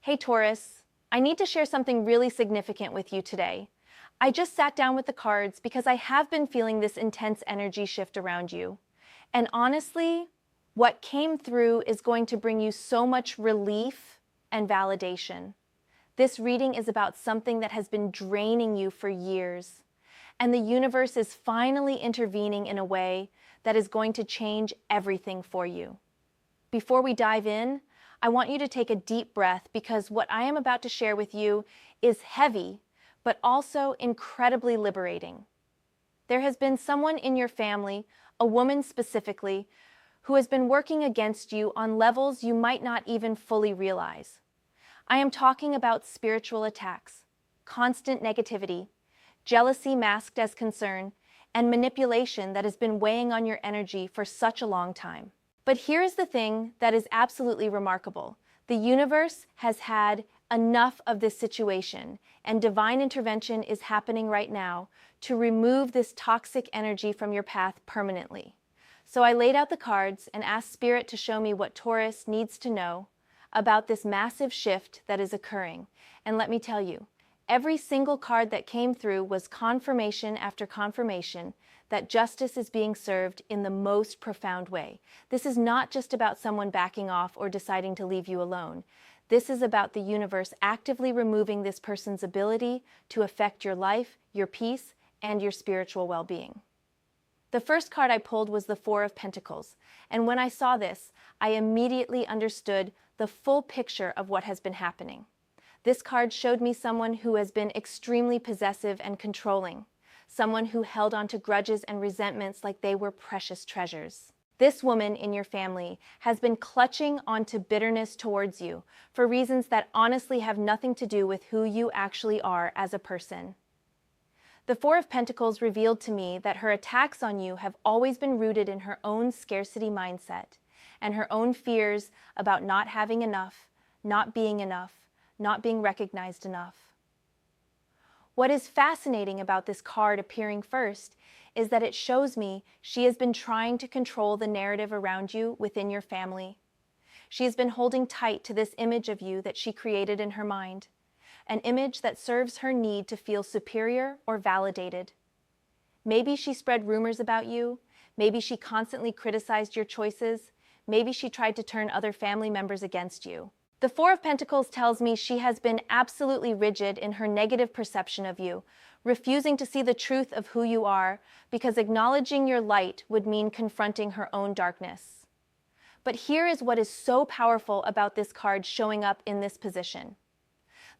Hey Taurus, I need to share something really significant with you today. I just sat down with the cards because I have been feeling this intense energy shift around you. And honestly, what came through is going to bring you so much relief and validation. This reading is about something that has been draining you for years, and the universe is finally intervening in a way that is going to change everything for you. Before we dive in, I want you to take a deep breath because what I am about to share with you is heavy, but also incredibly liberating. There has been someone in your family, a woman specifically, who has been working against you on levels you might not even fully realize. I am talking about spiritual attacks, constant negativity, jealousy masked as concern, and manipulation that has been weighing on your energy for such a long time. But here is the thing that is absolutely remarkable. The universe has had enough of this situation, and divine intervention is happening right now to remove this toxic energy from your path permanently. So I laid out the cards and asked Spirit to show me what Taurus needs to know about this massive shift that is occurring. And let me tell you, every single card that came through was confirmation after confirmation that justice is being served in the most profound way. This is not just about someone backing off or deciding to leave you alone. This is about the universe actively removing this person's ability to affect your life, your peace, and your spiritual well-being. The first card I pulled was the Four of Pentacles, and when I saw this, I immediately understood the full picture of what has been happening. This card showed me someone who has been extremely possessive and controlling, someone who held on to grudges and resentments like they were precious treasures. This woman in your family has been clutching onto bitterness towards you for reasons that honestly have nothing to do with who you actually are as a person. The Four of Pentacles revealed to me that her attacks on you have always been rooted in her own scarcity mindset and her own fears about not having enough, not being recognized enough. What is fascinating about this card appearing first is that it shows me she has been trying to control the narrative around you within your family. She has been holding tight to this image of you that she created in her mind, an image that serves her need to feel superior or validated. Maybe she spread rumors about you, maybe she constantly criticized your choices, maybe she tried to turn other family members against you. The Four of Pentacles tells me she has been absolutely rigid in her negative perception of you, refusing to see the truth of who you are because acknowledging your light would mean confronting her own darkness. But here is what is so powerful about this card showing up in this position.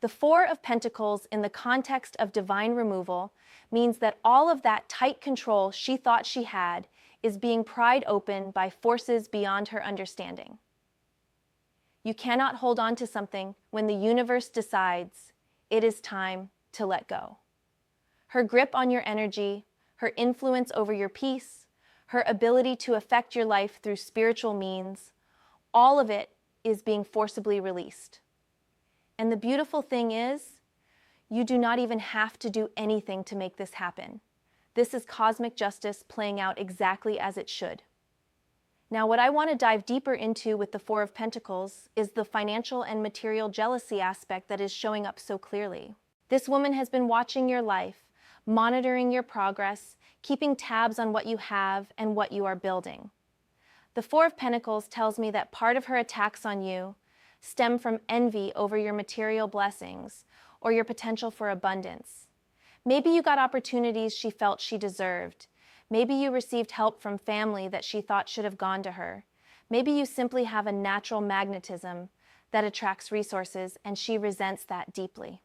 The Four of Pentacles in the context of divine removal means that all of that tight control she thought she had is being pried open by forces beyond her understanding. You cannot hold on to something when the universe decides it is time to let go. Her grip on your energy, her influence over your peace, her ability to affect your life through spiritual means, all of it is being forcibly released. And the beautiful thing is, you do not even have to do anything to make this happen. This is cosmic justice playing out exactly as it should. Now, what I want to dive deeper into with the Four of Pentacles is the financial and material jealousy aspect that is showing up so clearly. This woman has been watching your life, monitoring your progress, keeping tabs on what you have and what you are building. The Four of Pentacles tells me that part of her attacks on you stem from envy over your material blessings or your potential for abundance. Maybe you got opportunities she felt she deserved. Maybe you received help from family that she thought should have gone to her. Maybe you simply have a natural magnetism that attracts resources and she resents that deeply.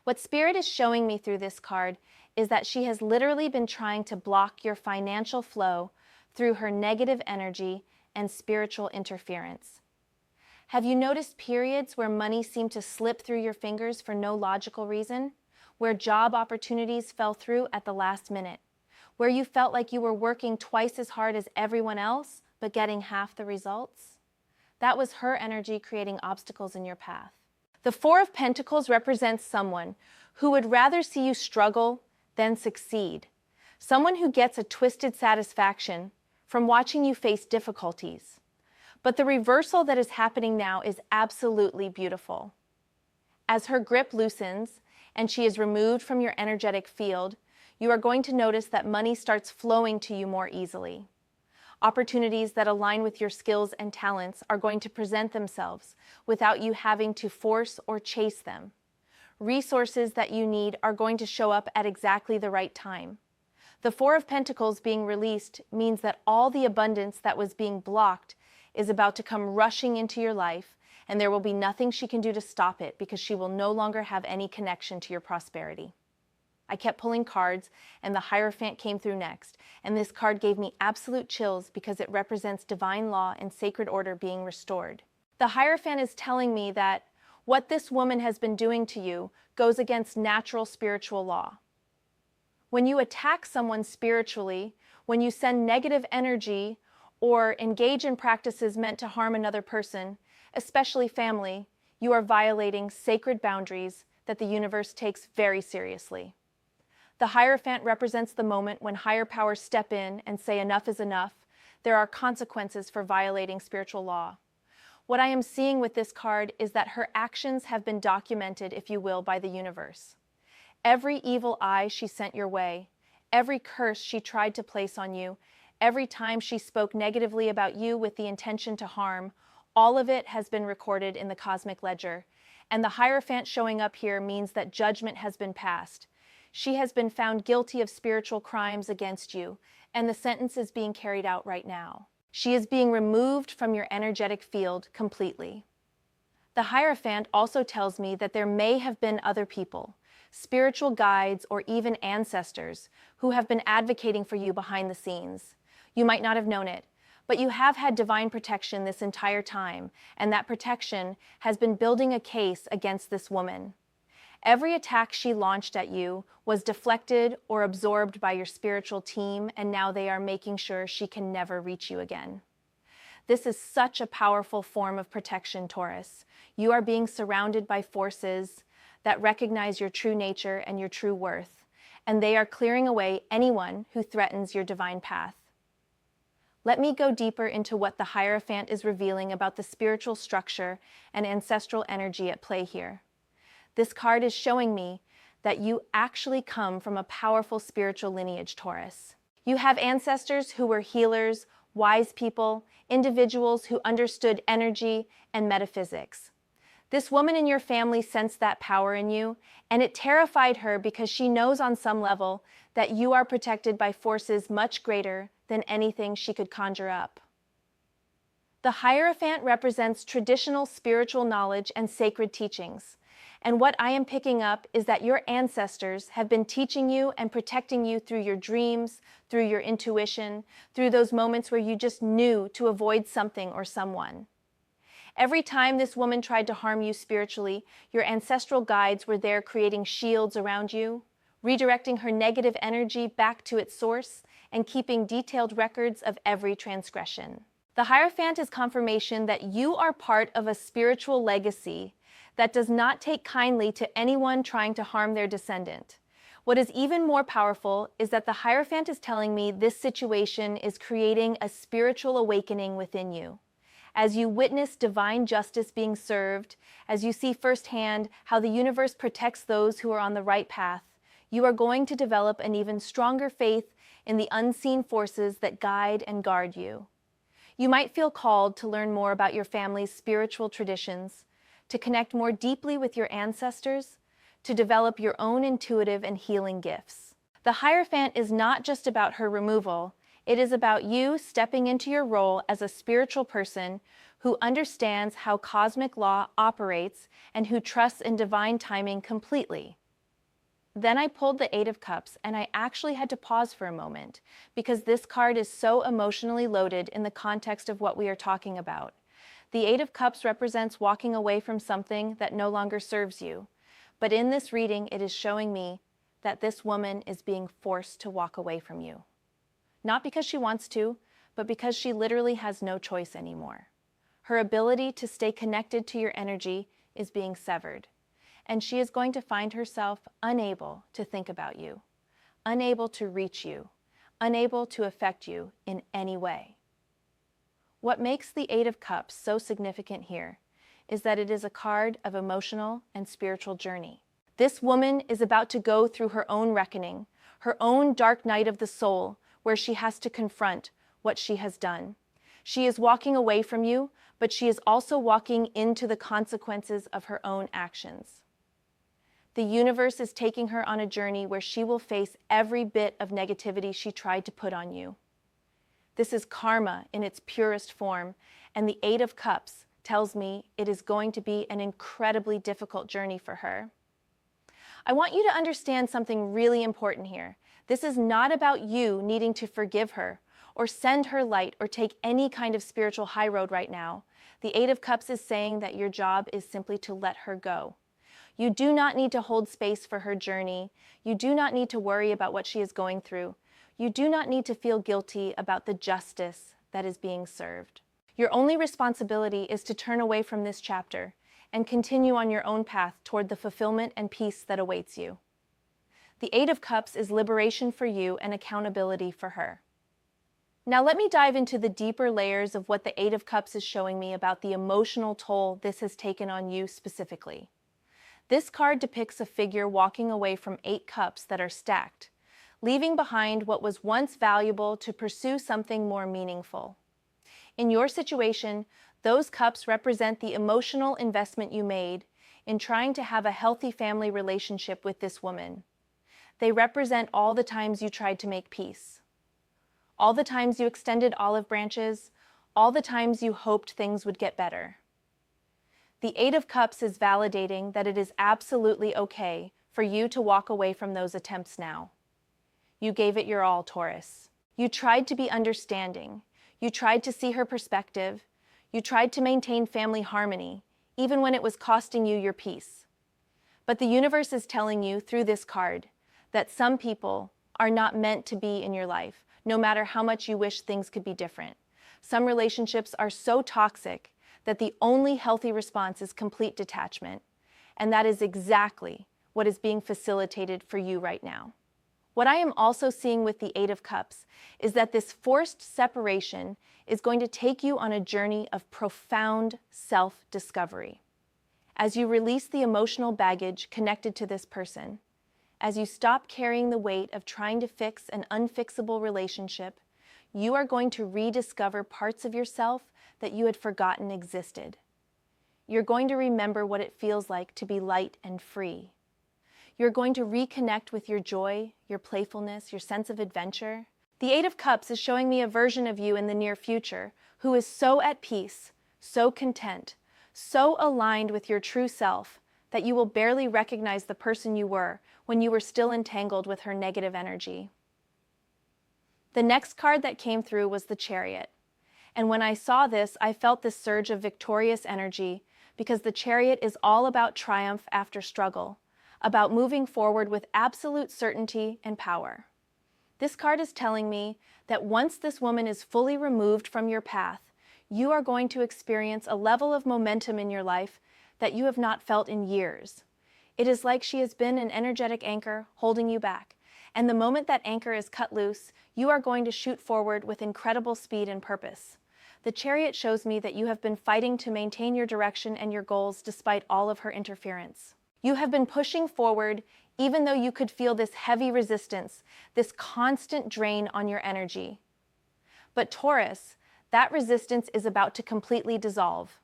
What Spirit is showing me through this card is that she has literally been trying to block your financial flow through her negative energy and spiritual interference. Have you noticed periods where money seemed to slip through your fingers for no logical reason? Where job opportunities fell through at the last minute? Where you felt like you were working twice as hard as everyone else, but getting half the results? That was her energy creating obstacles in your path. The Four of Pentacles represents someone who would rather see you struggle than succeed. Someone who gets a twisted satisfaction from watching you face difficulties. But the reversal that is happening now is absolutely beautiful. As her grip loosens and she is removed from your energetic field, you are going to notice that money starts flowing to you more easily. Opportunities that align with your skills and talents are going to present themselves without you having to force or chase them. Resources that you need are going to show up at exactly the right time. The Four of Pentacles being released means that all the abundance that was being blocked is about to come rushing into your life, and there will be nothing she can do to stop it because she will no longer have any connection to your prosperity. I kept pulling cards, and the Hierophant came through next, and this card gave me absolute chills because it represents divine law and sacred order being restored. The Hierophant is telling me that what this woman has been doing to you goes against natural spiritual law. When you attack someone spiritually, when you send negative energy or engage in practices meant to harm another person, especially family, you are violating sacred boundaries that the universe takes very seriously. The Hierophant represents the moment when higher powers step in and say enough is enough. There are consequences for violating spiritual law. What I am seeing with this card is that her actions have been documented, if you will, by the universe. Every evil eye she sent your way, every curse she tried to place on you, every time she spoke negatively about you with the intention to harm, all of it has been recorded in the cosmic ledger. And the Hierophant showing up here means that judgment has been passed. She has been found guilty of spiritual crimes against you, and the sentence is being carried out right now. She is being removed from your energetic field completely. The Hierophant also tells me that there may have been other people, spiritual guides or even ancestors, who have been advocating for you behind the scenes. You might not have known it, but you have had divine protection this entire time, and that protection has been building a case against this woman. Every attack she launched at you was deflected or absorbed by your spiritual team, and now they are making sure she can never reach you again. This is such a powerful form of protection, Taurus. You are being surrounded by forces that recognize your true nature and your true worth, and they are clearing away anyone who threatens your divine path. Let me go deeper into what the Hierophant is revealing about the spiritual structure and ancestral energy at play here. This card is showing me that you actually come from a powerful spiritual lineage, Taurus. You have ancestors who were healers, wise people, individuals who understood energy and metaphysics. This woman in your family sensed that power in you, and it terrified her because she knows on some level that you are protected by forces much greater than anything she could conjure up. The Hierophant represents traditional spiritual knowledge and sacred teachings. And what I am picking up is that your ancestors have been teaching you and protecting you through your dreams, through your intuition, through those moments where you just knew to avoid something or someone. Every time this woman tried to harm you spiritually, your ancestral guides were there creating shields around you, redirecting her negative energy back to its source, and keeping detailed records of every transgression. The Hierophant is confirmation that you are part of a spiritual legacy that does not take kindly to anyone trying to harm their descendant. What is even more powerful is that the Hierophant is telling me this situation is creating a spiritual awakening within you. As you witness divine justice being served, as you see firsthand how the universe protects those who are on the right path, you are going to develop an even stronger faith in the unseen forces that guide and guard you. You might feel called to learn more about your family's spiritual traditions, to connect more deeply with your ancestors, to develop your own intuitive and healing gifts. The Hierophant is not just about her removal, it is about you stepping into your role as a spiritual person who understands how cosmic law operates and who trusts in divine timing completely. Then I pulled the Eight of Cups, and I actually had to pause for a moment because this card is so emotionally loaded in the context of what we are talking about. The Eight of Cups represents walking away from something that no longer serves you. But in this reading, it is showing me that this woman is being forced to walk away from you. Not because she wants to, but because she literally has no choice anymore. Her ability to stay connected to your energy is being severed, and she is going to find herself unable to think about you, unable to reach you, unable to affect you in any way. What makes the Eight of Cups so significant here is that it is a card of emotional and spiritual journey. This woman is about to go through her own reckoning, her own dark night of the soul, where she has to confront what she has done. She is walking away from you, but she is also walking into the consequences of her own actions. The universe is taking her on a journey where she will face every bit of negativity she tried to put on you. This is karma in its purest form, and the Eight of Cups tells me it is going to be an incredibly difficult journey for her. I want you to understand something really important here. This is not about you needing to forgive her or send her light or take any kind of spiritual high road right now. The Eight of Cups is saying that your job is simply to let her go. You do not need to hold space for her journey. You do not need to worry about what she is going through. You do not need to feel guilty about the justice that is being served. Your only responsibility is to turn away from this chapter and continue on your own path toward the fulfillment and peace that awaits you. The Eight of Cups is liberation for you and accountability for her. Now let me dive into the deeper layers of what the Eight of Cups is showing me about the emotional toll this has taken on you specifically. This card depicts a figure walking away from 8 cups that are stacked, leaving behind what was once valuable to pursue something more meaningful. In your situation, those cups represent the emotional investment you made in trying to have a healthy family relationship with this woman. They represent all the times you tried to make peace, all the times you extended olive branches, all the times you hoped things would get better. The Eight of Cups is validating that it is absolutely okay for you to walk away from those attempts now. You gave it your all, Taurus. You tried to be understanding. You tried to see her perspective. You tried to maintain family harmony, even when it was costing you your peace. But the universe is telling you through this card that some people are not meant to be in your life, no matter how much you wish things could be different. Some relationships are so toxic that the only healthy response is complete detachment, and that is exactly what is being facilitated for you right now. What I am also seeing with the Eight of Cups is that this forced separation is going to take you on a journey of profound self-discovery. As you release the emotional baggage connected to this person, as you stop carrying the weight of trying to fix an unfixable relationship, you are going to rediscover parts of yourself that you had forgotten existed. You're going to remember what it feels like to be light and free. You're going to reconnect with your joy, your playfulness, your sense of adventure. The Eight of Cups is showing me a version of you in the near future who is so at peace, so content, so aligned with your true self that you will barely recognize the person you were when you were still entangled with her negative energy. The next card that came through was the Chariot. And when I saw this, I felt this surge of victorious energy because the Chariot is all about triumph after struggle, about moving forward with absolute certainty and power. This card is telling me that once this woman is fully removed from your path, you are going to experience a level of momentum in your life that you have not felt in years. It is like she has been an energetic anchor holding you back, and the moment that anchor is cut loose, you are going to shoot forward with incredible speed and purpose. The Chariot shows me that you have been fighting to maintain your direction and your goals despite all of her interference. You have been pushing forward even though you could feel this heavy resistance, this constant drain on your energy. But Taurus, that resistance is about to completely dissolve.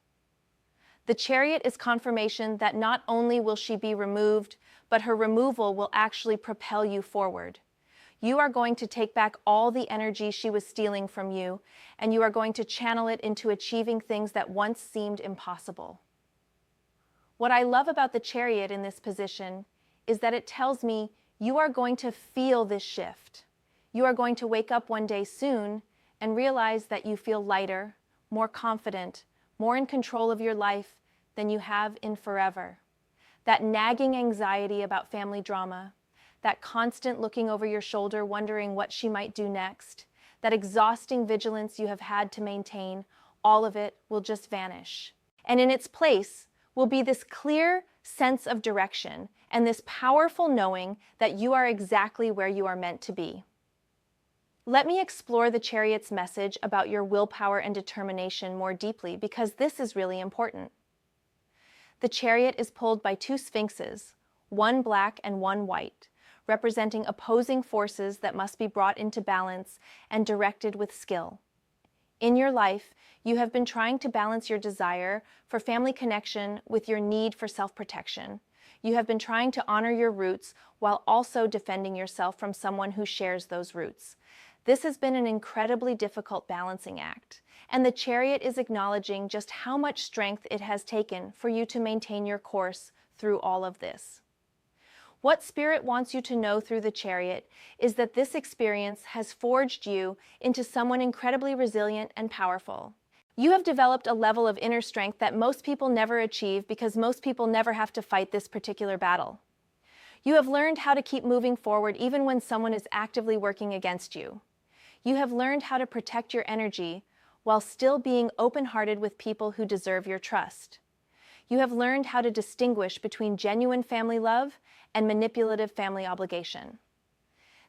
The Chariot is confirmation that not only will she be removed, but her removal will actually propel you forward. You are going to take back all the energy she was stealing from you, and you are going to channel it into achieving things that once seemed impossible. What I love about the Chariot in this position is that it tells me you are going to feel this shift. You are going to wake up one day soon and realize that you feel lighter, more confident, more in control of your life than you have in forever. That nagging anxiety about family drama, that constant looking over your shoulder wondering what she might do next, that exhausting vigilance you have had to maintain, all of it will just vanish. And in its place will be this clear sense of direction and this powerful knowing that you are exactly where you are meant to be. Let me explore the Chariot's message about your willpower and determination more deeply because this is really important. The Chariot is pulled by two sphinxes, one black and one white, representing opposing forces that must be brought into balance and directed with skill. In your life, you have been trying to balance your desire for family connection with your need for self-protection. You have been trying to honor your roots while also defending yourself from someone who shares those roots. This has been an incredibly difficult balancing act, and the Chariot is acknowledging just how much strength it has taken for you to maintain your course through all of this. What Spirit wants you to know through the Chariot is that this experience has forged you into someone incredibly resilient and powerful. You have developed a level of inner strength that most people never achieve because most people never have to fight this particular battle. You have learned how to keep moving forward even when someone is actively working against you. You have learned how to protect your energy while still being open-hearted with people who deserve your trust. You have learned how to distinguish between genuine family love and manipulative family obligation.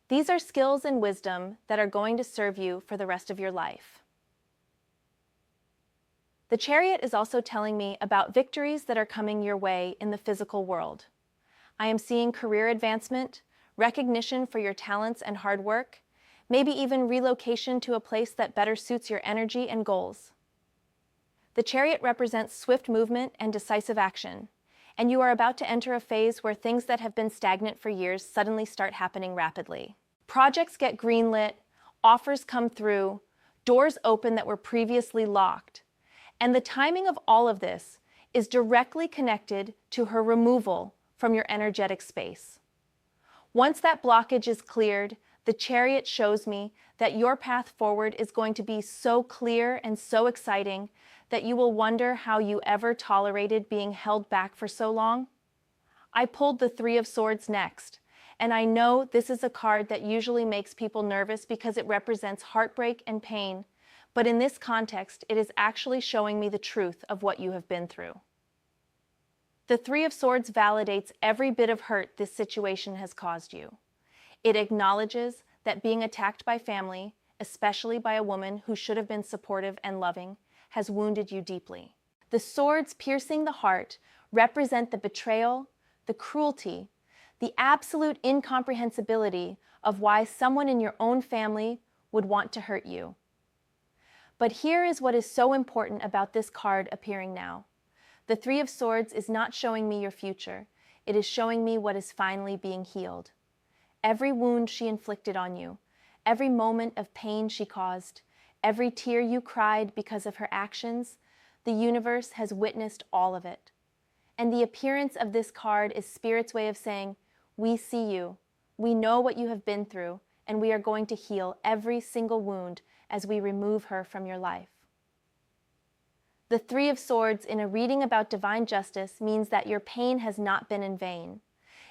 These are skills and wisdom that are going to serve you for the rest of your life. The Chariot is also telling me about victories that are coming your way in the physical world. I am seeing career advancement, recognition for your talents and hard work, maybe even relocation to a place that better suits your energy and goals. The Chariot represents swift movement and decisive action, and you are about to enter a phase where things that have been stagnant for years suddenly start happening rapidly. Projects get greenlit, offers come through, doors open that were previously locked, and the timing of all of this is directly connected to her removal from your energetic space. Once that blockage is cleared, the Chariot shows me that your path forward is going to be so clear and so exciting that you will wonder how you ever tolerated being held back for so long. I pulled the Three of Swords next, and I know this is a card that usually makes people nervous because it represents heartbreak and pain, but in this context, it is actually showing me the truth of what you have been through. The Three of Swords validates every bit of hurt this situation has caused you. It acknowledges that being attacked by family, especially by a woman who should have been supportive and loving, has wounded you deeply. The swords piercing the heart represent the betrayal, the cruelty, the absolute incomprehensibility of why someone in your own family would want to hurt you. But here is what is so important about this card appearing now. The Three of Swords is not showing me your future. It is showing me what is finally being healed. Every wound she inflicted on you, every moment of pain she caused, every tear you cried because of her actions, the universe has witnessed all of it. And the appearance of this card is Spirit's way of saying, we see you, we know what you have been through, and we are going to heal every single wound as we remove her from your life. The Three of Swords in a reading about divine justice means that your pain has not been in vain.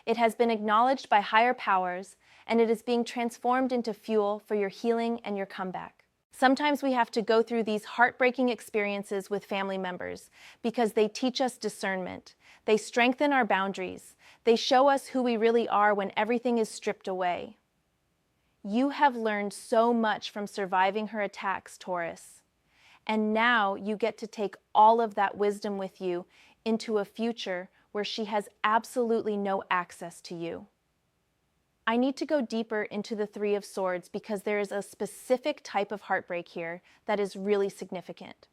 It has been acknowledged by higher powers, and it is being transformed into fuel for your healing and your comeback. Sometimes we have to go through these heartbreaking experiences with family members because they teach us discernment. They strengthen our boundaries. They show us who we really are when everything is stripped away. You have learned so much from surviving her attacks, Taurus. And now you get to take all of that wisdom with you into a future where she has absolutely no access to you. I need to go deeper into the Three of Swords because there is a specific type of heartbreak here that is really significant.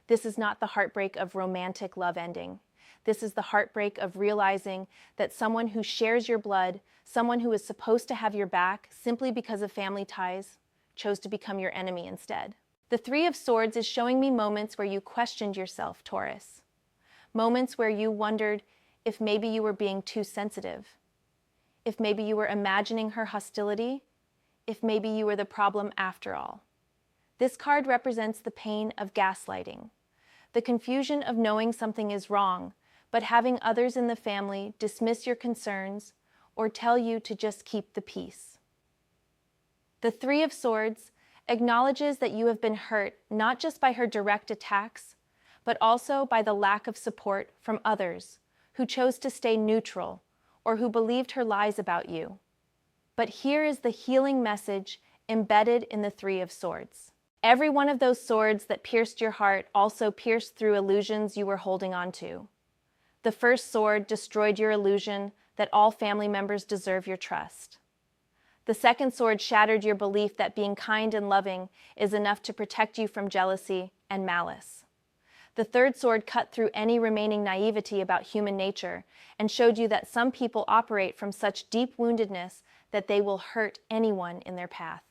This is not the heartbreak of romantic love ending. This is the heartbreak of realizing that someone who shares your blood, someone who is supposed to have your back simply because of family ties, chose to become your enemy instead. The Three of Swords is showing me moments where you questioned yourself, Taurus. Moments where you wondered if maybe you were being too sensitive, if maybe you were imagining her hostility, if maybe you were the problem after all. This card represents the pain of gaslighting, the confusion of knowing something is wrong, but having others in the family dismiss your concerns or tell you to just keep the peace. The Three of Swords acknowledges that you have been hurt not just by her direct attacks, but also by the lack of support from others who chose to stay neutral or who believed her lies about you. But here is the healing message embedded in the Three of Swords. Every one of those swords that pierced your heart also pierced through illusions you were holding on to. The first sword destroyed your illusion that all family members deserve your trust. The second sword shattered your belief that being kind and loving is enough to protect you from jealousy and malice. The third sword cut through any remaining naivety about human nature and showed you that some people operate from such deep woundedness that they will hurt anyone in their path.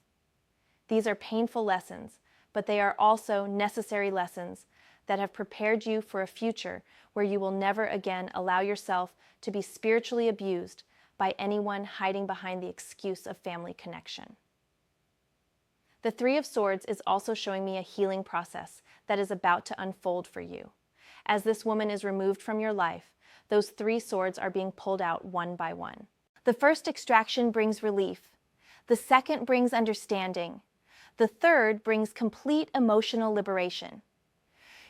These are painful lessons, but they are also necessary lessons that have prepared you for a future where you will never again allow yourself to be spiritually abused by anyone hiding behind the excuse of family connection. The Three of Swords is also showing me a healing process that is about to unfold for you. As this woman is removed from your life, those three swords are being pulled out one by one. The first extraction brings relief. The second brings understanding. The third brings complete emotional liberation.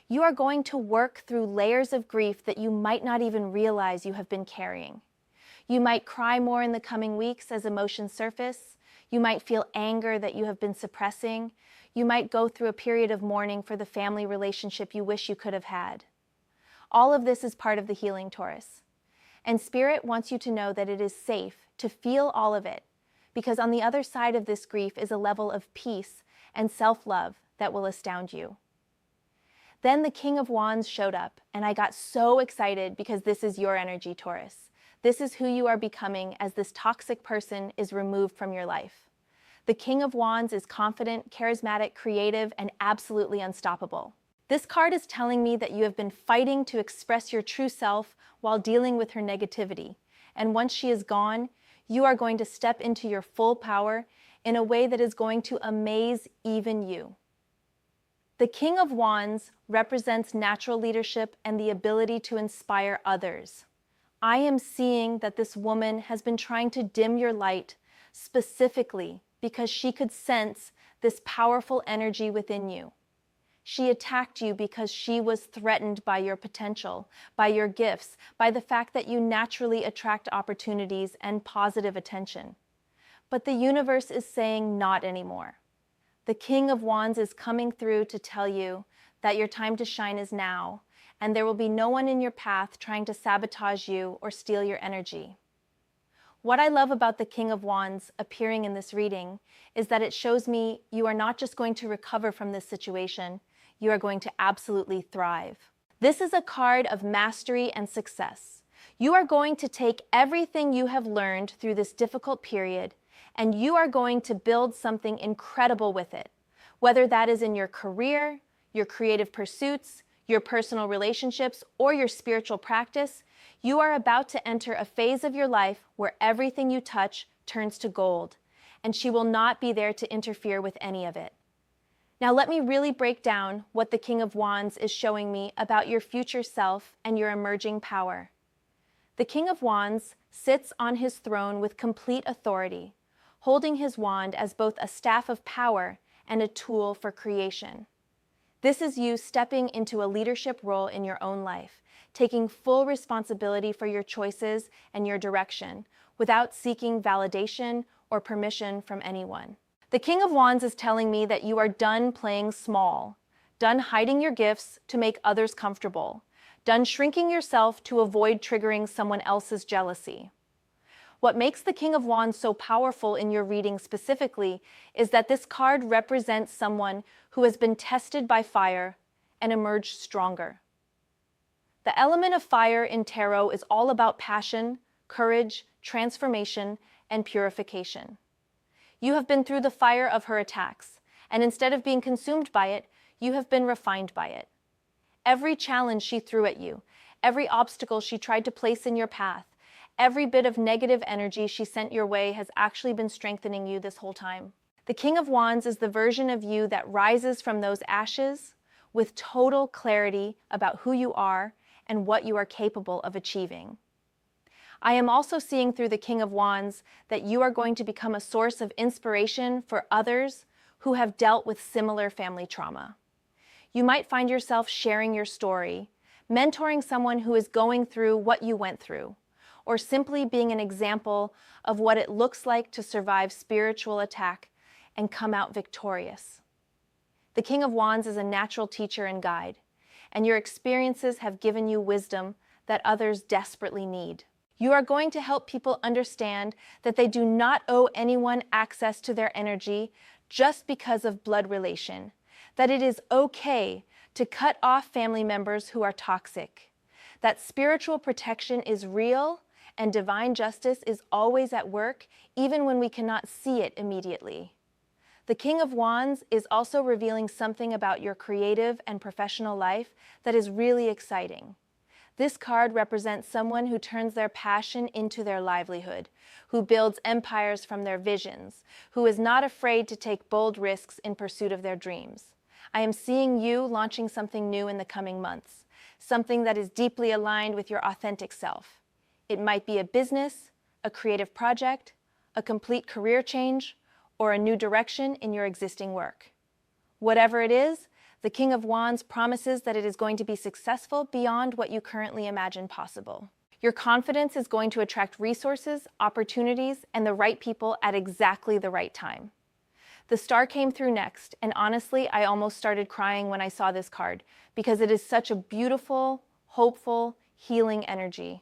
You are going to work through layers of grief that you might not even realize you have been carrying. You might cry more in the coming weeks as emotions surface. You might feel anger that you have been suppressing. You might go through a period of mourning for the family relationship you wish you could have had. All of this is part of the healing, Taurus. And Spirit wants you to know that it is safe to feel all of it, because on the other side of this grief is a level of peace and self-love that will astound you. Then the King of Wands showed up, and I got so excited because this is your energy, Taurus. This is who you are becoming as this toxic person is removed from your life. The King of Wands is confident, charismatic, creative, and absolutely unstoppable. This card is telling me that you have been fighting to express your true self while dealing with her negativity. And once she is gone, you are going to step into your full power in a way that is going to amaze even you. The King of Wands represents natural leadership and the ability to inspire others. I am seeing that this woman has been trying to dim your light specifically because she could sense this powerful energy within you. She attacked you because she was threatened by your potential, by your gifts, by the fact that you naturally attract opportunities and positive attention. But the universe is saying not anymore. The King of Wands is coming through to tell you that your time to shine is now, and there will be no one in your path trying to sabotage you or steal your energy. What I love about the King of Wands appearing in this reading is that it shows me you are not just going to recover from this situation, you are going to absolutely thrive. This is a card of mastery and success. You are going to take everything you have learned through this difficult period, and you are going to build something incredible with it, whether that is in your career, your creative pursuits, your personal relationships, or your spiritual practice. You are about to enter a phase of your life where everything you touch turns to gold, and she will not be there to interfere with any of it. Now let me really break down what the King of Wands is showing me about your future self and your emerging power. The King of Wands sits on his throne with complete authority, holding his wand as both a staff of power and a tool for creation. This is you stepping into a leadership role in your own life, taking full responsibility for your choices and your direction, without seeking validation or permission from anyone. The King of Wands is telling me that you are done playing small, done hiding your gifts to make others comfortable, done shrinking yourself to avoid triggering someone else's jealousy. What makes the King of Wands so powerful in your reading specifically is that this card represents someone who has been tested by fire and emerged stronger. The element of fire in tarot is all about passion, courage, transformation, and purification. You have been through the fire of her attacks, and instead of being consumed by it, you have been refined by it. Every challenge she threw at you, every obstacle she tried to place in your path, every bit of negative energy she sent your way has actually been strengthening you this whole time. The King of Wands is the version of you that rises from those ashes with total clarity about who you are and what you are capable of achieving. I am also seeing through the King of Wands that you are going to become a source of inspiration for others who have dealt with similar family trauma. You might find yourself sharing your story, mentoring someone who is going through what you went through, or simply being an example of what it looks like to survive spiritual attack and come out victorious. The King of Wands is a natural teacher and guide, and your experiences have given you wisdom that others desperately need. You are going to help people understand that they do not owe anyone access to their energy just because of blood relation, that it is okay to cut off family members who are toxic, that spiritual protection is real and divine justice is always at work even when we cannot see it immediately. The King of Wands is also revealing something about your creative and professional life that is really exciting. This card represents someone who turns their passion into their livelihood, who builds empires from their visions, who is not afraid to take bold risks in pursuit of their dreams. I am seeing you launching something new in the coming months, something that is deeply aligned with your authentic self. It might be a business, a creative project, a complete career change, or a new direction in your existing work. Whatever it is, the King of Wands promises that it is going to be successful beyond what you currently imagine possible. Your confidence is going to attract resources, opportunities, and the right people at exactly the right time. The star came through next, and honestly, I almost started crying when I saw this card because it is such a beautiful, hopeful, healing energy.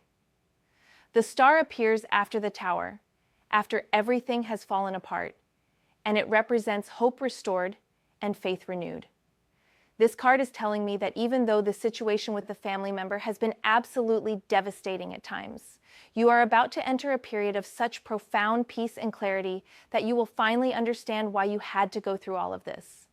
The star appears after the tower, after everything has fallen apart, and it represents hope restored and faith renewed. This card is telling me that even though the situation with the family member has been absolutely devastating at times, you are about to enter a period of such profound peace and clarity that you will finally understand why you had to go through all of this.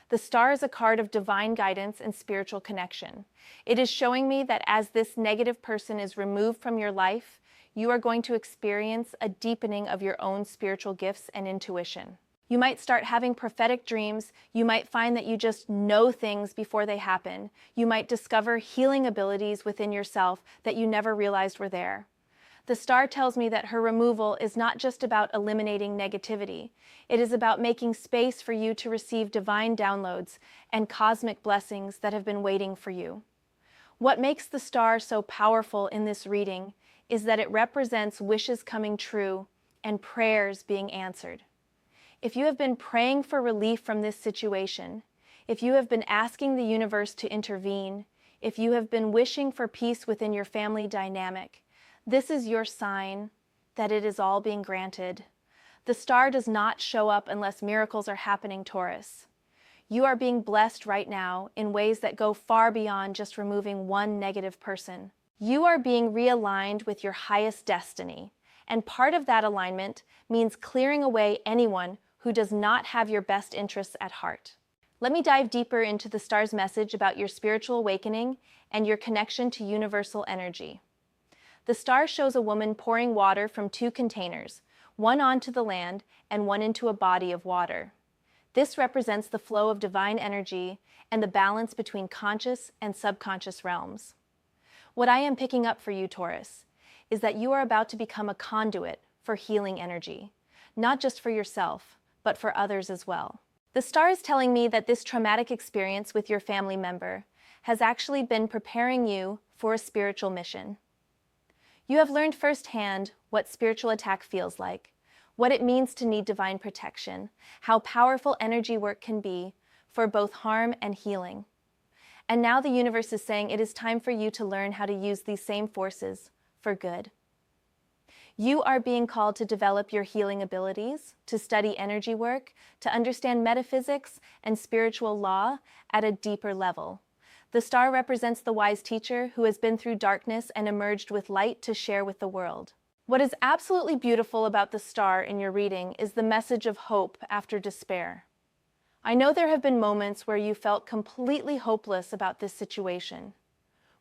The star is a card of divine guidance and spiritual connection. It is showing me that as this negative person is removed from your life, you are going to experience a deepening of your own spiritual gifts and intuition. You might start having prophetic dreams. You might find that you just know things before they happen. You might discover healing abilities within yourself that you never realized were there. The star tells me that her removal is not just about eliminating negativity. It is about making space for you to receive divine downloads and cosmic blessings that have been waiting for you. What makes the star so powerful in this reading is that it represents wishes coming true and prayers being answered. If you have been praying for relief from this situation, if you have been asking the universe to intervene, if you have been wishing for peace within your family dynamic, this is your sign that it is all being granted. The star does not show up unless miracles are happening, Taurus. You are being blessed right now in ways that go far beyond just removing one negative person. You are being realigned with your highest destiny, and part of that alignment means clearing away anyone who does not have your best interests at heart. Let me dive deeper into the star's message about your spiritual awakening and your connection to universal energy. The star shows a woman pouring water from two containers, one onto the land and one into a body of water. This represents the flow of divine energy and the balance between conscious and subconscious realms. What I am picking up for you, Taurus, is that you are about to become a conduit for healing energy, not just for yourself, but for others as well. The star is telling me that this traumatic experience with your family member has actually been preparing you for a spiritual mission. You have learned firsthand what spiritual attack feels like, what it means to need divine protection, how powerful energy work can be for both harm and healing. And now the universe is saying it is time for you to learn how to use these same forces for good. You are being called to develop your healing abilities, to study energy work, to understand metaphysics and spiritual law at a deeper level. The star represents the wise teacher who has been through darkness and emerged with light to share with the world. What is absolutely beautiful about the star in your reading is the message of hope after despair. I know there have been moments where you felt completely hopeless about this situation,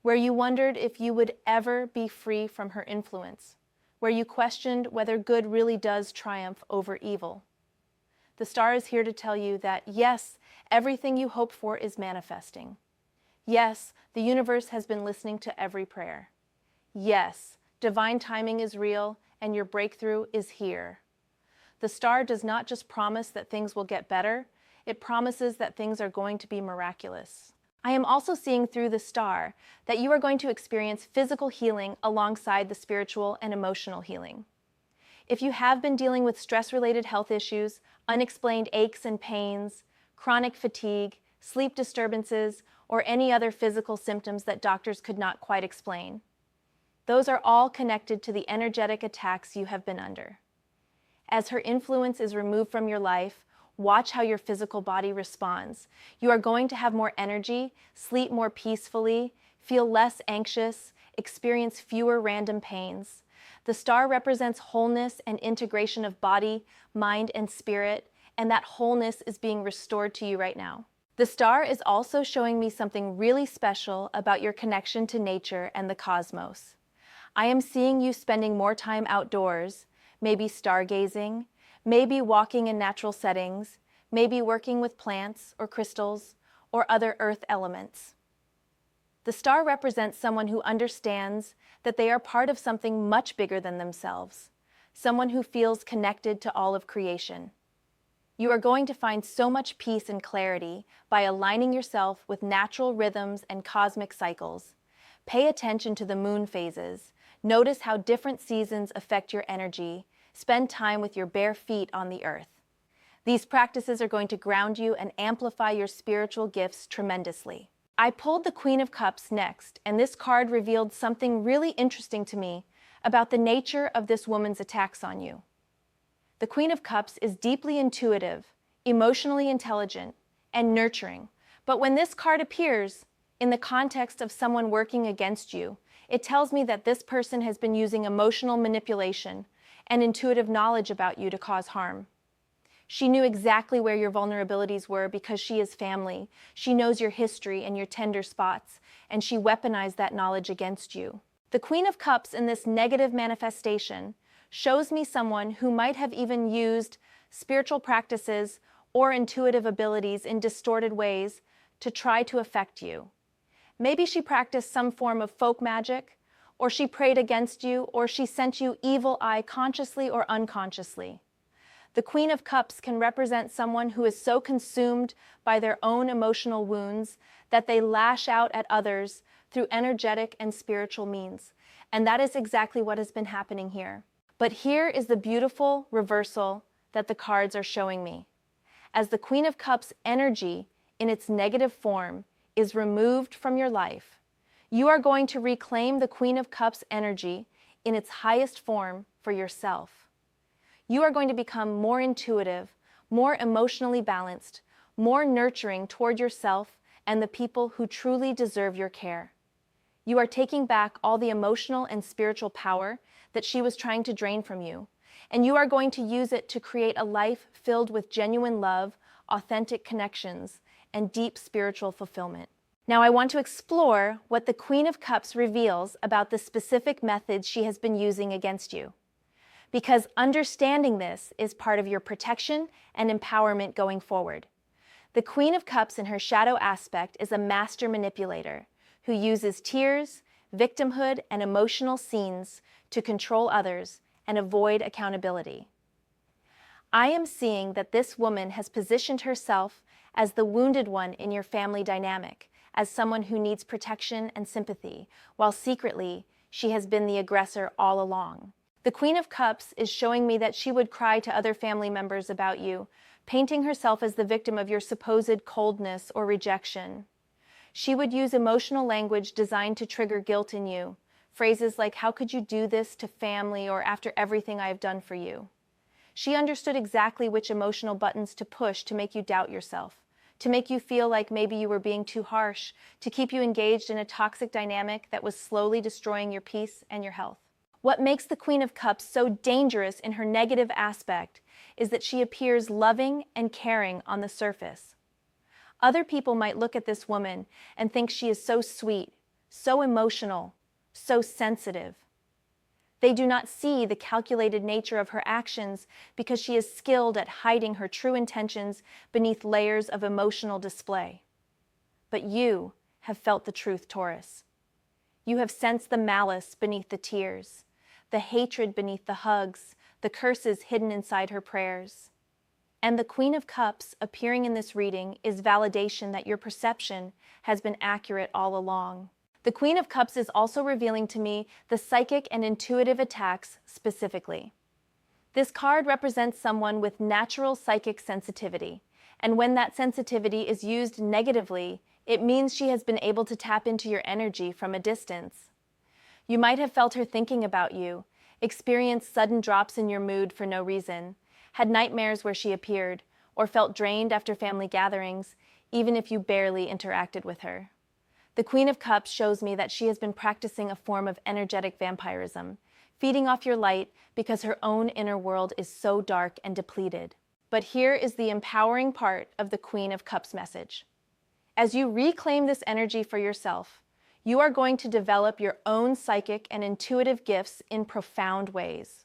where you wondered if you would ever be free from her influence, where you questioned whether good really does triumph over evil. The star is here to tell you that, yes, everything you hoped for is manifesting. Yes, the universe has been listening to every prayer. Yes, divine timing is real and your breakthrough is here. The star does not just promise that things will get better, it promises that things are going to be miraculous. I am also seeing through the star that you are going to experience physical healing alongside the spiritual and emotional healing. If you have been dealing with stress-related health issues, unexplained aches and pains, chronic fatigue, sleep disturbances, or any other physical symptoms that doctors could not quite explain, those are all connected to the energetic attacks you have been under. As her influence is removed from your life, watch how your physical body responds. You are going to have more energy, sleep more peacefully, feel less anxious, experience fewer random pains. The star represents wholeness and integration of body, mind, and spirit, and that wholeness is being restored to you right now. The star is also showing me something really special about your connection to nature and the cosmos. I am seeing you spending more time outdoors, maybe stargazing, maybe walking in natural settings, maybe working with plants or crystals or other earth elements. The star represents someone who understands that they are part of something much bigger than themselves, someone who feels connected to all of creation. You are going to find so much peace and clarity by aligning yourself with natural rhythms and cosmic cycles. Pay attention to the moon phases. Notice how different seasons affect your energy. Spend time with your bare feet on the earth. These practices are going to ground you and amplify your spiritual gifts tremendously. I pulled the Queen of Cups next, and this card revealed something really interesting to me about the nature of this woman's attacks on you. The Queen of Cups is deeply intuitive, emotionally intelligent, and nurturing. But when this card appears in the context of someone working against you, it tells me that this person has been using emotional manipulation and intuitive knowledge about you to cause harm. She knew exactly where your vulnerabilities were because she is family. She knows your history and your tender spots, and she weaponized that knowledge against you. The Queen of Cups in this negative manifestation shows me someone who might have even used spiritual practices or intuitive abilities in distorted ways to try to affect you. Maybe she practiced some form of folk magic, or she prayed against you, or she sent you evil eye consciously or unconsciously. The Queen of Cups can represent someone who is so consumed by their own emotional wounds that they lash out at others through energetic and spiritual means. And that is exactly what has been happening here. But here is the beautiful reversal that the cards are showing me. As the Queen of Cups energy in its negative form is removed from your life, you are going to reclaim the Queen of Cups energy in its highest form for yourself. You are going to become more intuitive, more emotionally balanced, more nurturing toward yourself and the people who truly deserve your care. You are taking back all the emotional and spiritual power that she was trying to drain from you, and you are going to use it to create a life filled with genuine love, authentic connections, and deep spiritual fulfillment. Now I want to explore what the Queen of Cups reveals about the specific methods she has been using against you, because understanding this is part of your protection and empowerment going forward. The Queen of Cups in her shadow aspect is a master manipulator who uses tears, victimhood, and emotional scenes to control others and avoid accountability. I am seeing that this woman has positioned herself as the wounded one in your family dynamic, as someone who needs protection and sympathy, while secretly she has been the aggressor all along. The Queen of Cups is showing me that she would cry to other family members about you, painting herself as the victim of your supposed coldness or rejection. She would use emotional language designed to trigger guilt in you, phrases like, "How could you do this to family?" or "After everything I have done for you." She understood exactly which emotional buttons to push to make you doubt yourself, to make you feel like maybe you were being too harsh, to keep you engaged in a toxic dynamic that was slowly destroying your peace and your health. What makes the Queen of Cups so dangerous in her negative aspect is that she appears loving and caring on the surface. Other people might look at this woman and think she is so sweet, so emotional, so sensitive. They do not see the calculated nature of her actions because she is skilled at hiding her true intentions beneath layers of emotional display. But you have felt the truth, Taurus. You have sensed the malice beneath the tears, the hatred beneath the hugs, the curses hidden inside her prayers. And the Queen of Cups appearing in this reading is validation that your perception has been accurate all along. The Queen of Cups is also revealing to me the psychic and intuitive attacks specifically. This card represents someone with natural psychic sensitivity, and when that sensitivity is used negatively, it means she has been able to tap into your energy from a distance. You might have felt her thinking about you, experienced sudden drops in your mood for no reason, had nightmares where she appeared, or felt drained after family gatherings, even if you barely interacted with her. The Queen of Cups shows me that she has been practicing a form of energetic vampirism, feeding off your light because her own inner world is so dark and depleted. But here is the empowering part of the Queen of Cups message. As you reclaim this energy for yourself, you are going to develop your own psychic and intuitive gifts in profound ways.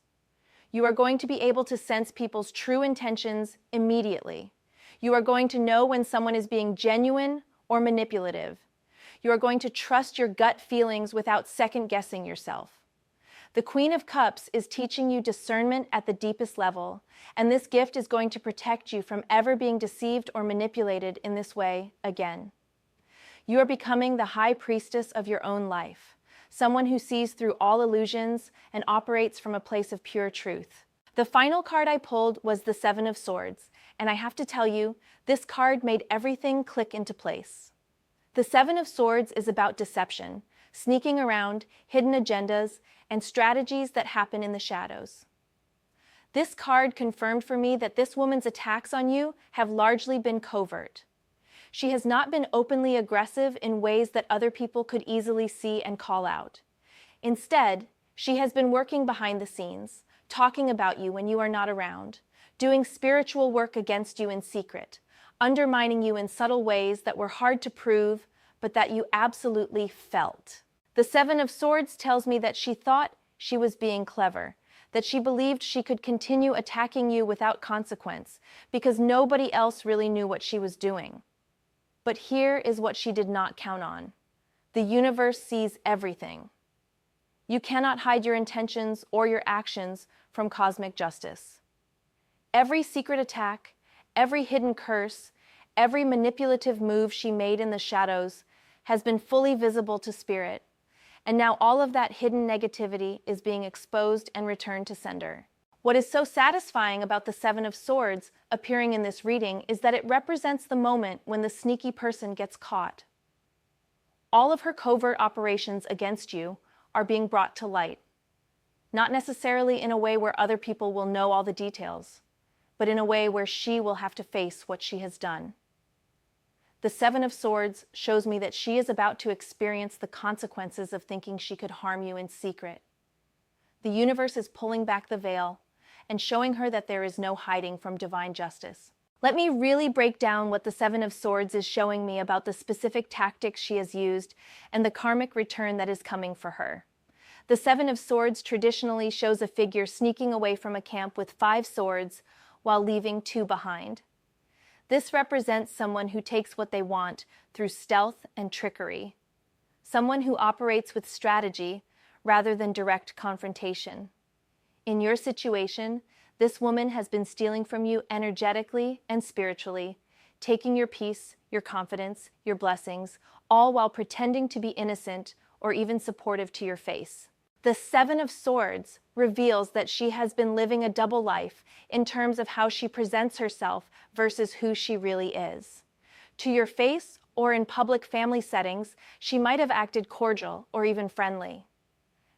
You are going to be able to sense people's true intentions immediately. You are going to know when someone is being genuine or manipulative. You are going to trust your gut feelings without second-guessing yourself. The Queen of Cups is teaching you discernment at the deepest level, and this gift is going to protect you from ever being deceived or manipulated in this way again. You are becoming the high priestess of your own life, someone who sees through all illusions and operates from a place of pure truth. The final card I pulled was the Seven of Swords, and I have to tell you, this card made everything click into place. The Seven of Swords is about deception, sneaking around, hidden agendas, and strategies that happen in the shadows. This card confirmed for me that this woman's attacks on you have largely been covert. She has not been openly aggressive in ways that other people could easily see and call out. Instead, she has been working behind the scenes, talking about you when you are not around, doing spiritual work against you in secret, undermining you in subtle ways that were hard to prove, but that you absolutely felt. The Seven of Swords tells me that she thought she was being clever, that she believed she could continue attacking you without consequence because nobody else really knew what she was doing. But here is what she did not count on. The universe sees everything. You cannot hide your intentions or your actions from cosmic justice. Every secret attack, every hidden curse, every manipulative move she made in the shadows has been fully visible to Spirit, and now all of that hidden negativity is being exposed and returned to sender. What is so satisfying about the Seven of Swords appearing in this reading is that it represents the moment when the sneaky person gets caught. All of her covert operations against you are being brought to light, not necessarily in a way where other people will know all the details, but in a way where she will have to face what she has done. The Seven of Swords shows me that she is about to experience the consequences of thinking she could harm you in secret. The universe is pulling back the veil and showing her that there is no hiding from divine justice. Let me really break down what the Seven of Swords is showing me about the specific tactics she has used and the karmic return that is coming for her. The Seven of Swords traditionally shows a figure sneaking away from a camp with 5 swords while leaving 2 behind. This represents someone who takes what they want through stealth and trickery, someone who operates with strategy rather than direct confrontation. In your situation, this woman has been stealing from you energetically and spiritually, taking your peace, your confidence, your blessings, all while pretending to be innocent or even supportive to your face. The Seven of Swords reveals that she has been living a double life in terms of how she presents herself versus who she really is. To your face or in public family settings, she might have acted cordial or even friendly.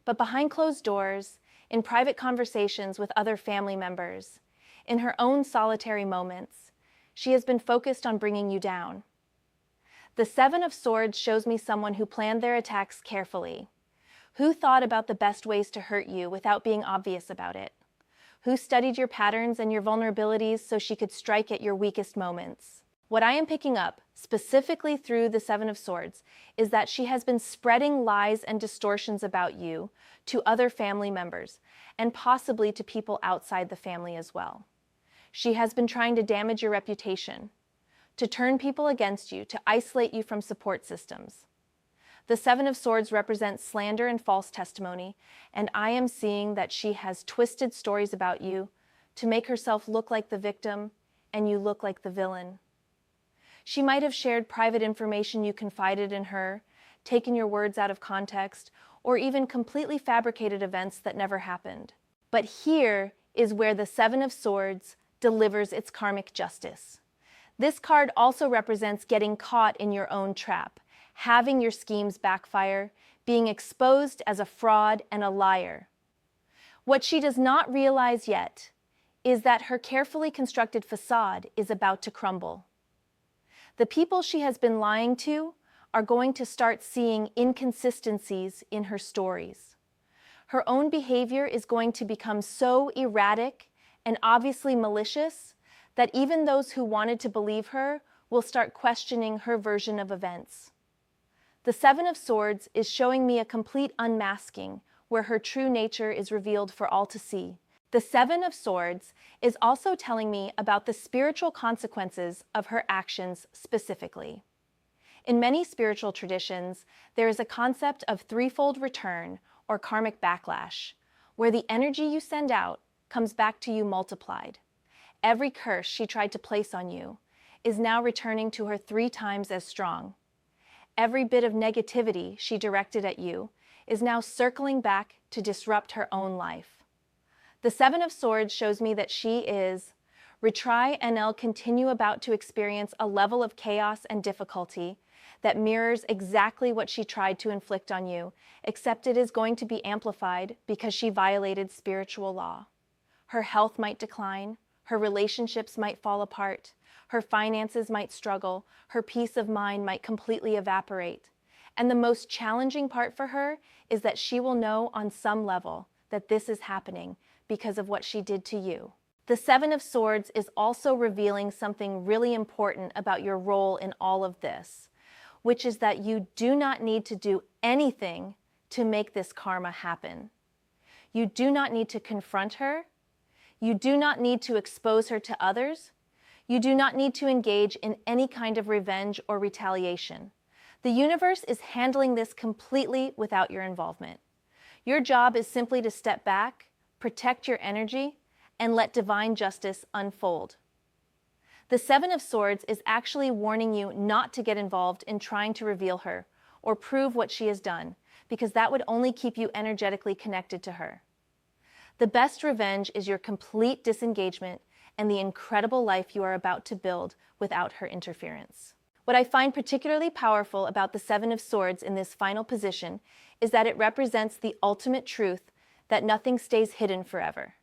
But behind closed doors, in private conversations with other family members, in her own solitary moments, she has been focused on bringing you down. The Seven of Swords shows me someone who planned their attacks carefully, who thought about the best ways to hurt you without being obvious about it, who studied your patterns and your vulnerabilities so she could strike at your weakest moments. What I am picking up, specifically through the Seven of Swords, is that she has been spreading lies and distortions about you to other family members, and possibly to people outside the family as well. She has been trying to damage your reputation, to turn people against you, to isolate you from support systems. The Seven of Swords represents slander and false testimony, and I am seeing that she has twisted stories about you to make herself look like the victim and you look like the villain. She might have shared private information you confided in her, taken your words out of context, or even completely fabricated events that never happened. But here is where the Seven of Swords delivers its karmic justice. This card also represents getting caught in your own trap, having your schemes backfire, being exposed as a fraud and a liar. What she does not realize yet is that her carefully constructed facade is about to crumble. The people she has been lying to are going to start seeing inconsistencies in her stories. Her own behavior is going to become so erratic and obviously malicious that even those who wanted to believe her will start questioning her version of events. The Seven of Swords is showing me a complete unmasking where her true nature is revealed for all to see. The Seven of Swords is also telling me about the spiritual consequences of her actions specifically. In many spiritual traditions, there is a concept of threefold return or karmic backlash, where the energy you send out comes back to you multiplied. Every curse she tried to place on you is now returning to her 3 times as strong. Every bit of negativity she directed at you is now circling back to disrupt her own life. The Seven of Swords shows me that she is retry and elle continue about to experience a level of chaos and difficulty that mirrors exactly what she tried to inflict on you, except it is going to be amplified because she violated spiritual law. Her health might decline, her relationships might fall apart, her finances might struggle, her peace of mind might completely evaporate. And the most challenging part for her is that she will know on some level that this is happening because of what she did to you. The Seven of Swords is also revealing something really important about your role in all of this, which is that you do not need to do anything to make this karma happen. You do not need to confront her. You do not need to expose her to others. You do not need to engage in any kind of revenge or retaliation. The universe is handling this completely without your involvement. Your job is simply to step back, protect your energy, and let divine justice unfold. The Seven of Swords is actually warning you not to get involved in trying to reveal her or prove what she has done, because that would only keep you energetically connected to her. The best revenge is your complete disengagement and the incredible life you are about to build without her interference. What I find particularly powerful about the Seven of Swords in this final position is that it represents the ultimate truth that nothing stays hidden forever.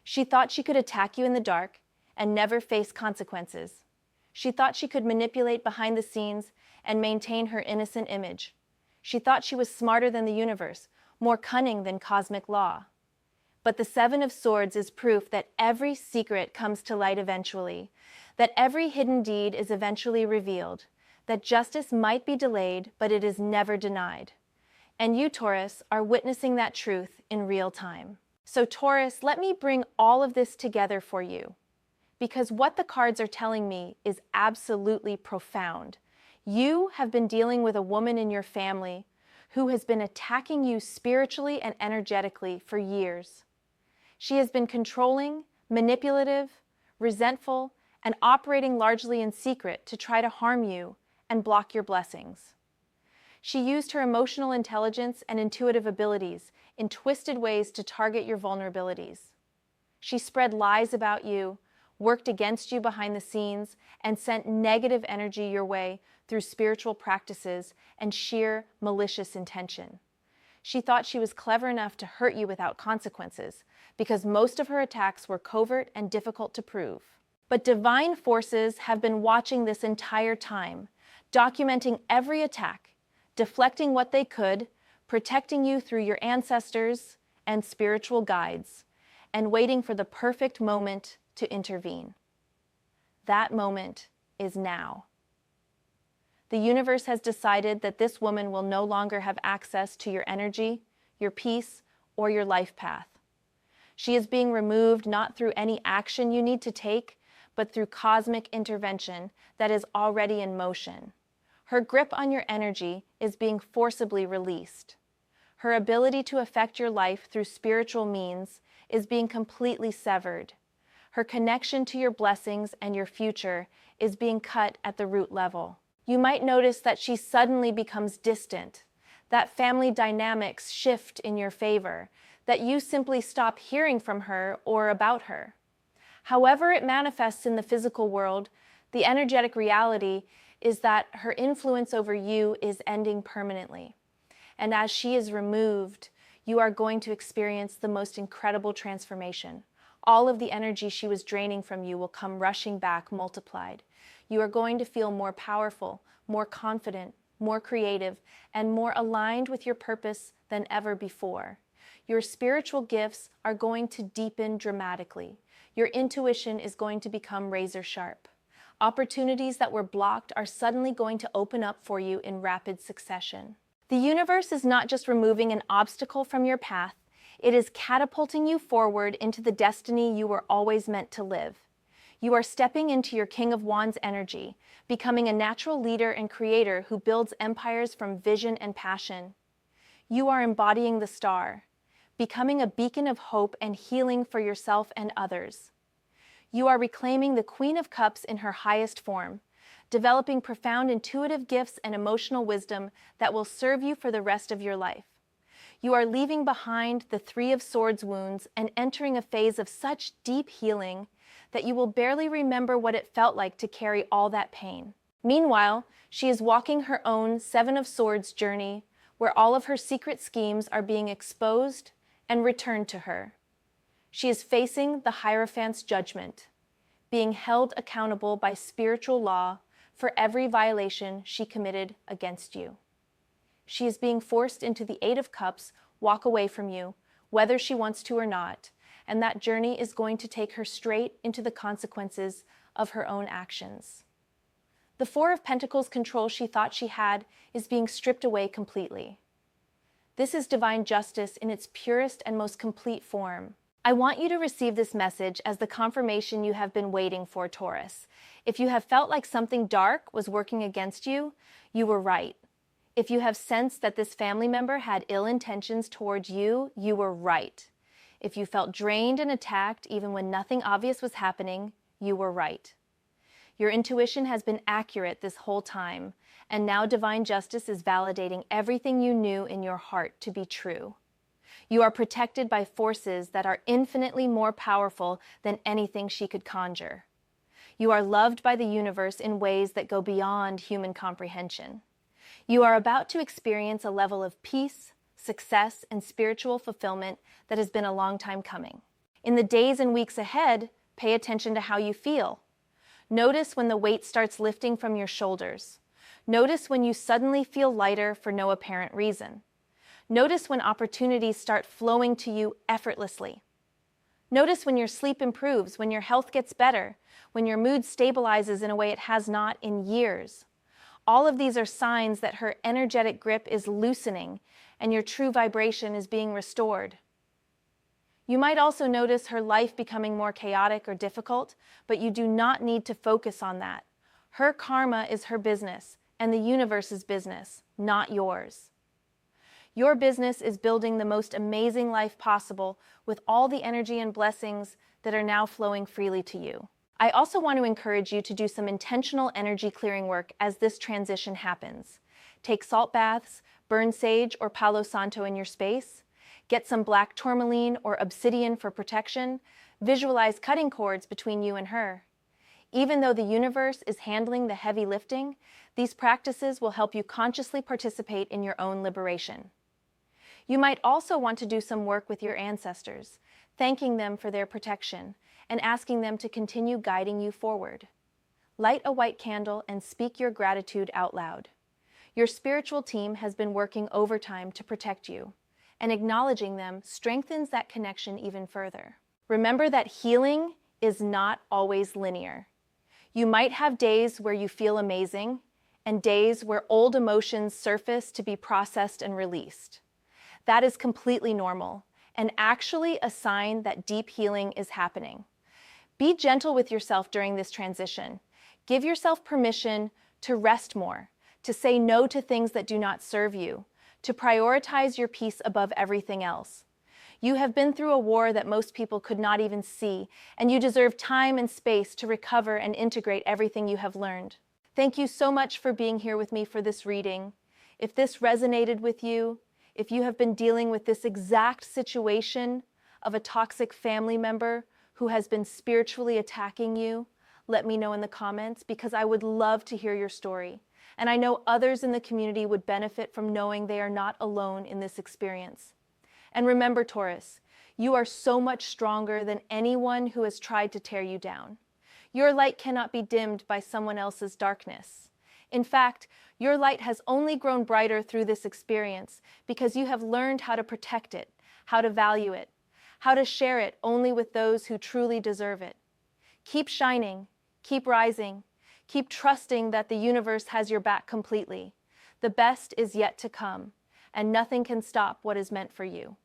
She thought she could attack you in the dark and never face consequences. She thought she could manipulate behind the scenes and maintain her innocent image. She thought she was smarter than the universe, more cunning than cosmic law. But the Seven of Swords is proof that every secret comes to light eventually, that every hidden deed is eventually revealed, that justice might be delayed, but it is never denied. And you, Taurus, are witnessing that truth in real time. So Taurus, let me bring all of this together for you, because what the cards are telling me is absolutely profound. You have been dealing with a woman in your family who has been attacking you spiritually and energetically for years. She has been controlling, manipulative, resentful, and operating largely in secret to try to harm you and block your blessings. She used her emotional intelligence and intuitive abilities in twisted ways to target your vulnerabilities. She spread lies about you, worked against you behind the scenes, and sent negative energy your way through spiritual practices and sheer malicious intention. She thought she was clever enough to hurt you without consequences, because most of her attacks were covert and difficult to prove. But divine forces have been watching this entire time, documenting every attack, deflecting what they could, protecting you through your ancestors and spiritual guides, and waiting for the perfect moment to intervene. That moment is now. The universe has decided that this woman will no longer have access to your energy, your peace, or your life path. She is being removed not through any action you need to take, but through cosmic intervention that is already in motion. Her grip on your energy is being forcibly released. Her ability to affect your life through spiritual means is being completely severed. Her connection to your blessings and your future is being cut at the root level. You might notice that she suddenly becomes distant, that family dynamics shift in your favor, that you simply stop hearing from her or about her. However it manifests in the physical world, the energetic reality is that her influence over you is ending permanently. And as she is removed, you are going to experience the most incredible transformation. All of the energy she was draining from you will come rushing back multiplied. You are going to feel more powerful, more confident, more creative, and more aligned with your purpose than ever before. Your spiritual gifts are going to deepen dramatically. Your intuition is going to become razor sharp. Opportunities that were blocked are suddenly going to open up for you in rapid succession. The universe is not just removing an obstacle from your path, it is catapulting you forward into the destiny you were always meant to live. You are stepping into your King of Wands energy, becoming a natural leader and creator who builds empires from vision and passion. You are embodying the star, becoming a beacon of hope and healing for yourself and others. You are reclaiming the Queen of Cups in her highest form, developing profound intuitive gifts and emotional wisdom that will serve you for the rest of your life. You are leaving behind the Three of Swords wounds and entering a phase of such deep healing that you will barely remember what it felt like to carry all that pain. Meanwhile, she is walking her own Seven of Swords journey, where all of her secret schemes are being exposed and returned to her. She is facing the Hierophant's judgment, being held accountable by spiritual law for every violation she committed against you. She is being forced into the Eight of Cups, walk away from you, whether she wants to or not, and that journey is going to take her straight into the consequences of her own actions. The Four of Pentacles control she thought she had is being stripped away completely. This is divine justice in its purest and most complete form. I want you to receive this message as the confirmation you have been waiting for, Taurus. If you have felt like something dark was working against you, you were right. If you have sensed that this family member had ill intentions towards you, you were right. If you felt drained and attacked even when nothing obvious was happening, you were right. Your intuition has been accurate this whole time, and now divine justice is validating everything you knew in your heart to be true. You are protected by forces that are infinitely more powerful than anything she could conjure. You are loved by the universe in ways that go beyond human comprehension. You are about to experience a level of peace, success, and spiritual fulfillment that has been a long time coming. In the days and weeks ahead, pay attention to how you feel. Notice when the weight starts lifting from your shoulders. Notice when you suddenly feel lighter for no apparent reason. Notice when opportunities start flowing to you effortlessly. Notice when your sleep improves, when your health gets better, when your mood stabilizes in a way it has not in years. All of these are signs that her energetic grip is loosening and your true vibration is being restored. You might also notice her life becoming more chaotic or difficult, but you do not need to focus on that. Her karma is her business, and the universe's business, not yours. Your business is building the most amazing life possible with all the energy and blessings that are now flowing freely to you. I also want to encourage you to do some intentional energy clearing work as this transition happens. Take salt baths, burn sage or Palo Santo in your space, get some black tourmaline or obsidian for protection, visualize cutting cords between you and her. Even though the universe is handling the heavy lifting, these practices will help you consciously participate in your own liberation. You might also want to do some work with your ancestors, thanking them for their protection and asking them to continue guiding you forward. Light a white candle and speak your gratitude out loud. Your spiritual team has been working overtime to protect you, and acknowledging them strengthens that connection even further. Remember that healing is not always linear. You might have days where you feel amazing, and days where old emotions surface to be processed and released. That is completely normal, and actually a sign that deep healing is happening. Be gentle with yourself during this transition. Give yourself permission to rest more, to say no to things that do not serve you, to prioritize your peace above everything else. You have been through a war that most people could not even see, and you deserve time and space to recover and integrate everything you have learned. Thank you so much for being here with me for this reading. If this resonated with you, If you have been dealing with this exact situation of a toxic family member who has been spiritually attacking you, let me know in the comments because I would love to hear your story. And I know others in the community would benefit from knowing they are not alone in this experience. And remember, Taurus, you are so much stronger than anyone who has tried to tear you down. Your light cannot be dimmed by someone else's darkness. In fact, your light has only grown brighter through this experience because you have learned how to protect it, how to value it, how to share it only with those who truly deserve it. Keep shining, keep rising, keep trusting that the universe has your back completely. The best is yet to come, and nothing can stop what is meant for you.